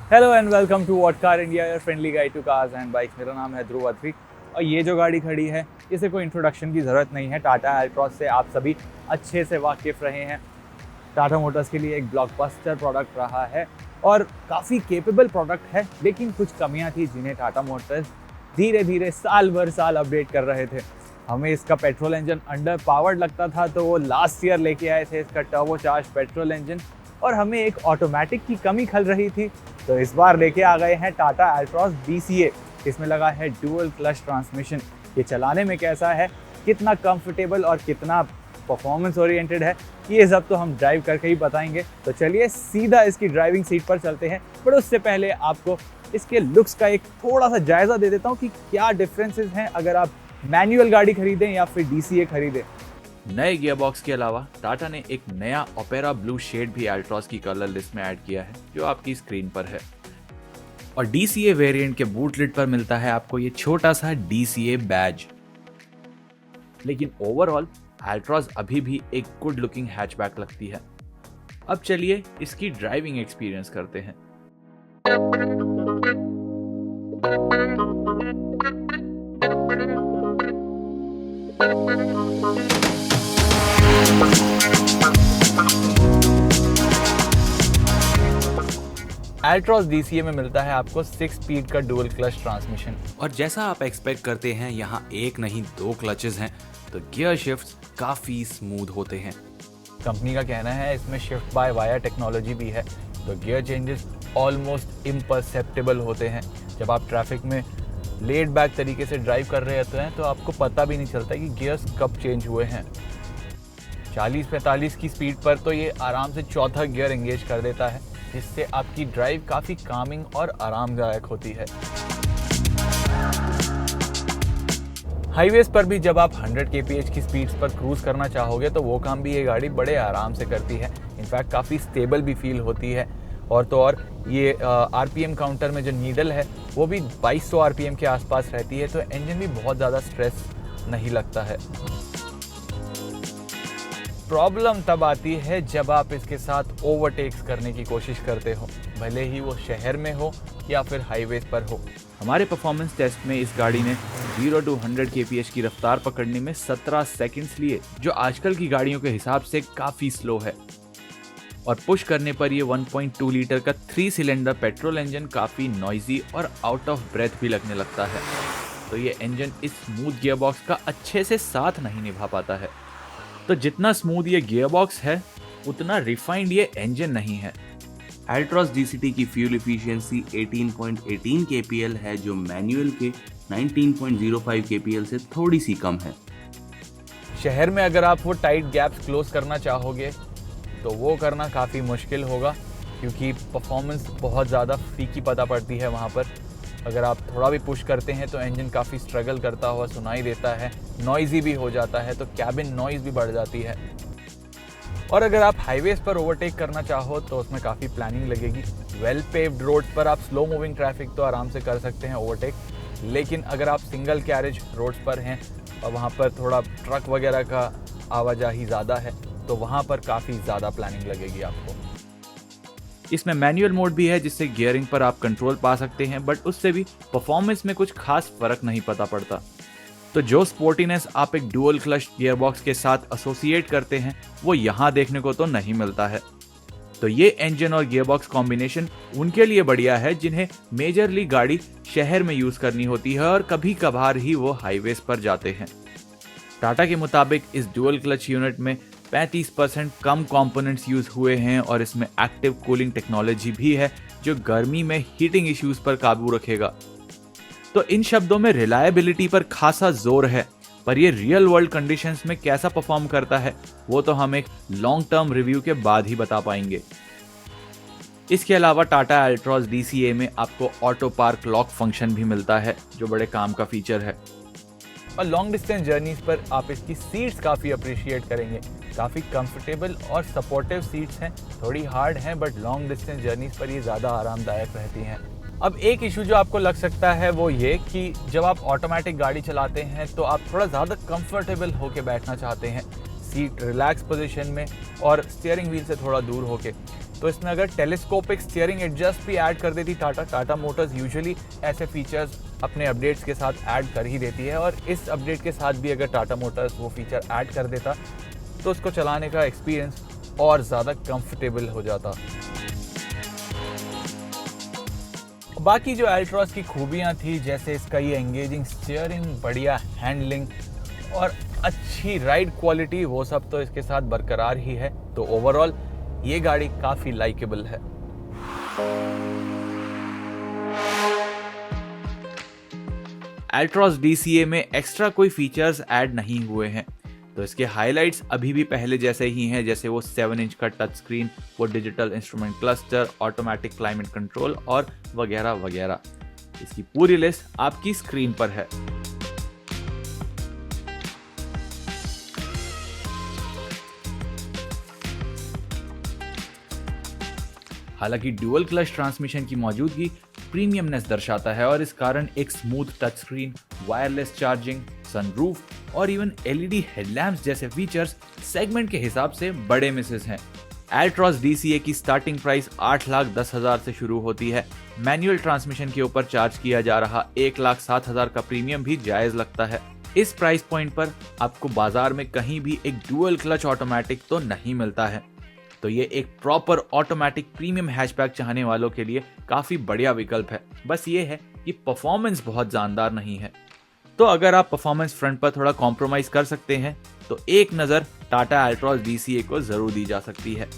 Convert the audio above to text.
Hello and welcome to What Car India, your friendly guide to cars and bikes. मेरा नाम है ध्रुव अत्री और ये जो गाड़ी खड़ी है इसे कोई इंट्रोडक्शन की ज़रूरत नहीं है। टाटा एल्ट्रॉस से आप सभी अच्छे से वाकिफ़ रहे हैं। टाटा मोटर्स के लिए एक ब्लॉकबस्टर प्रोडक्ट रहा है और काफ़ी केपेबल प्रोडक्ट है, लेकिन कुछ कमियां थी जिन्हें टाटा मोटर्स धीरे धीरे साल भर साल अपडेट कर रहे थे। हमें इसका पेट्रोल इंजन अंडर पावर्ड लगता था, तो वो लास्ट ईयर लेके आए थे इसका टर्बोचार्ज पेट्रोल इंजन, और हमें एक ऑटोमेटिक की कमी खल रही थी। तो इस बार लेके आ गए हैं टाटा एल्ट्रॉस DCA। इसमें लगा है डुअल क्लच ट्रांसमिशन। ये चलाने में कैसा है, कितना कंफर्टेबल और कितना परफॉर्मेंस ओरिएंटेड है, ये सब तो हम ड्राइव करके ही बताएंगे। तो चलिए सीधा इसकी ड्राइविंग सीट पर चलते हैं, पर उससे पहले आपको इसके लुक्स का एक थोड़ा सा जायजा दे देता हूँ कि क्या डिफरेंसेस हैं अगर आप मैनुअल गाड़ी खरीदें या फिर DCA खरीदें। नए गियरबॉक्स के अलावा टाटा ने एक नया ओपेरा ब्लू शेड भी एल्ट्रॉस की कलर लिस्ट में ऐड किया है, जो आपकी स्क्रीन पर है। और DCA वेरिएंट के बूट लिड पर मिलता है आपको ये छोटा सा DCA बैज। लेकिन ओवरऑल एल्ट्रॉस अभी भी एक गुड लुकिंग हैचबैक लगती है। अब चलिए इसकी ड्राइविंग एक्सपीरियंस करते हैं। एल्ट्रॉस DCA में मिलता है आपको 6 स्पीड का डुअल क्लच ट्रांसमिशन। और जैसा आप एक्सपेक्ट करते हैं, यहाँ एक नहीं दो क्लचेस हैं, तो गियर शिफ्ट्स काफी स्मूथ होते हैं। कंपनी का कहना है इसमें शिफ्ट बाय वायर टेक्नोलॉजी भी है, तो गियर चेंजेस ऑलमोस्ट इम्परसेप्टेबल होते हैं। जब आप ट्रैफिक में लेड बैक तरीके से ड्राइव कर रहे होते हैं तो आपको पता भी नहीं चलता कि गियर्स कब चेंज हुए हैं। 40-45 की स्पीड पर तो ये आराम से चौथा गियर एंगेज कर देता है, जिससे आपकी ड्राइव काफ़ी कामिंग और आरामदायक होती है। हाईवेज पर भी जब आप 100 kph की स्पीड्स पर क्रूज करना चाहोगे तो वो काम भी ये गाड़ी बड़े आराम से करती है। इनफैक्ट काफ़ी स्टेबल भी फील होती है। और तो और ये RPM काउंटर में जो नीडल है वो भी 2200 RPM के आसपास रहती है, तो इंजन भी बहुत ज़्यादा स्ट्रेस नहीं लगता है। प्रॉब्लम तब आती है जब आप इसके साथ ओवरटेक्स करने की कोशिश करते हो, भले ही वो शहर में हो या फिर हाईवेज पर हो। हमारे परफॉर्मेंस टेस्ट में इस गाड़ी ने 0 to 100 kph की रफ्तार पकड़ने में 17 सेकंड्स लिए, जो आजकल की गाड़ियों के हिसाब से काफ़ी स्लो है। और पुश करने पर ये 1.2 लीटर का 3 सिलेंडर पेट्रोल इंजन काफ़ी नॉइजी और आउट ऑफ ब्रेथ भी लगने लगता है। तो ये इंजन इस स्मूथ गियरबॉक्स का अच्छे से साथ नहीं निभा पाता है। तो जितना स्मूथ ये गियरबॉक्स है, उतना रिफाइंड ये इंजन नहीं है। एल्ट्रॉस DCT की फ्यूल इफिशियंसी 18.18 kPl है, जो मैनुअल के 19.05 kPl से थोड़ी सी कम है। शहर में अगर आप वो टाइट गैप्स क्लोज करना चाहोगे तो वो करना काफ़ी मुश्किल होगा, क्योंकि परफॉर्मेंस बहुत ज़्यादा फीकी पता पड़ती है वहाँ पर। अगर आप थोड़ा भी पुश करते हैं तो इंजन काफ़ी स्ट्रगल करता हुआ सुनाई देता है, नॉइजी भी हो जाता है, तो कैबिन नॉइज़ भी बढ़ जाती है। और अगर आप हाईवेज पर ओवरटेक करना चाहो तो उसमें काफ़ी प्लानिंग लगेगी। वेल पेव्ड रोड्स पर आप स्लो मूविंग ट्रैफिक तो आराम से कर सकते हैं ओवरटेक, लेकिन अगर आप सिंगल कैरेज रोड्स पर हैं और वहाँ पर थोड़ा ट्रक वगैरह का आवाजाही ज़्यादा है, तो वहाँ पर काफ़ी ज़्यादा प्लानिंग लगेगी आपको। इसमें मैनुअल मोड भी है, जिससे गियरिंग पर आप कंट्रोल पा सकते हैं, बट उससे भी परफॉर्मेंस में कुछ खास फर्क नहीं पता पड़ता। तो जो स्पोर्टीनेस आप एक डुअल क्लच गियरबॉक्स के साथ एसोसिएट करते हैं, वो यहाँ देखने को तो नहीं मिलता है। तो ये इंजन और गियरबॉक्स कॉम्बिनेशन उनके लिए बढ़िया है जिन्हें मेजरली गाड़ी शहर में यूज करनी होती है और कभी कभार ही वो हाईवेज पर जाते हैं। टाटा के मुताबिक इस डुअल क्लच यूनिट में 35% कम कंपोनेंट्स यूज हुए हैं और इसमें एक्टिव कूलिंग टेक्नोलॉजी भी है, जो गर्मी में हीटिंग इश्यूज पर काबू रखेगा। तो इन शब्दों में रिलायबिलिटी पर खासा जोर है, पर ये रियल वर्ल्ड कंडीशंस में कैसा परफॉर्म करता है वो तो हम एक लॉन्ग टर्म रिव्यू के बाद ही बता पाएंगे। इसके अलावा टाटा एल्ट्रॉस DCA में आपको ऑटो पार्क लॉक फंक्शन भी मिलता है, जो बड़े काम का फीचर है। और लॉन्ग डिस्टेंस जर्नीज पर आप इसकी सीट्स काफ़ी अप्रिशिएट करेंगे। काफ़ी कंफर्टेबल और सपोर्टिव सीट्स हैं, थोड़ी हार्ड हैं, बट लॉन्ग डिस्टेंस जर्नीज पर ये ज़्यादा आरामदायक रहती हैं। अब एक इशू जो आपको लग सकता है वो ये कि जब आप ऑटोमेटिक गाड़ी चलाते हैं तो आप थोड़ा ज़्यादा कंफर्टेबल होके बैठना चाहते हैं, सीट रिलैक्स पोजीशन में और स्टीयरिंग व्हील से थोड़ा दूर होके। तो इसमें अगर टेलीस्कोपिक स्टीयरिंग एडजस्ट भी ऐड कर देती टाटा मोटर्स यूजुअली ऐसे फीचर्स अपने अपडेट्स के साथ ऐड कर ही देती है, और इस अपडेट के साथ भी अगर टाटा मोटर्स वो फीचर ऐड कर देता तो उसको चलाने का एक्सपीरियंस और ज़्यादा कंफर्टेबल हो जाता। बाकी जो एल्ट्रॉस की खूबियाँ थी, जैसे इसका ये एंगेजिंग स्टीयरिंग, बढ़िया हैंडलिंग और अच्छी राइड क्वालिटी, वो सब तो इसके साथ बरकरार ही है। तो ओवरऑल ये गाड़ी काफ़ी लाइकेबल है। एल्ट्रॉस DCA में एक्स्ट्रा कोई फीचर्स ऐड नहीं हुए हैं, तो इसके हाइलाइट्स अभी भी पहले जैसे ही हैं, जैसे वो 7 इंच का टच स्क्रीन, वो digital instrument cluster, automatic climate control और वगैरह वगैरह। इसकी पूरी लिस्ट आपकी स्क्रीन पर है। हालांकि ड्यूअल क्लच ट्रांसमिशन की मौजूदगी प्रीमियमनेस दर्शाता है, और इस कारण एक smooth touch screen, wireless charging, sunroof और इवन LED हेडलैम्प्स जैसे फीचर्स सेगमेंट के हिसाब से बड़े मिसेस हैं। एल्ट्रॉस DCA की स्टार्टिंग प्राइस 8,10,000 से शुरू होती है। मैनुअल ट्रांसमिशन के ऊपर चार्ज किया जा रहा 1,07,000 का प्रीमियम भी जायज लगता है। इस प्राइस पॉइंट पर आपको बाजार में कहीं भी एक डुअल क्लच ऑटोमेटिक तो नहीं मिलता है, तो ये एक प्रॉपर ऑटोमेटिक प्रीमियम हैचबैक चाहने वालों के लिए काफ़ी बढ़िया विकल्प है। बस ये है कि परफॉर्मेंस बहुत जानदार नहीं है। तो अगर आप परफॉर्मेंस फ्रंट पर थोड़ा कॉम्प्रोमाइज़ कर सकते हैं तो एक नज़र टाटा एल्ट्रॉस DCA को ज़रूर दी जा सकती है।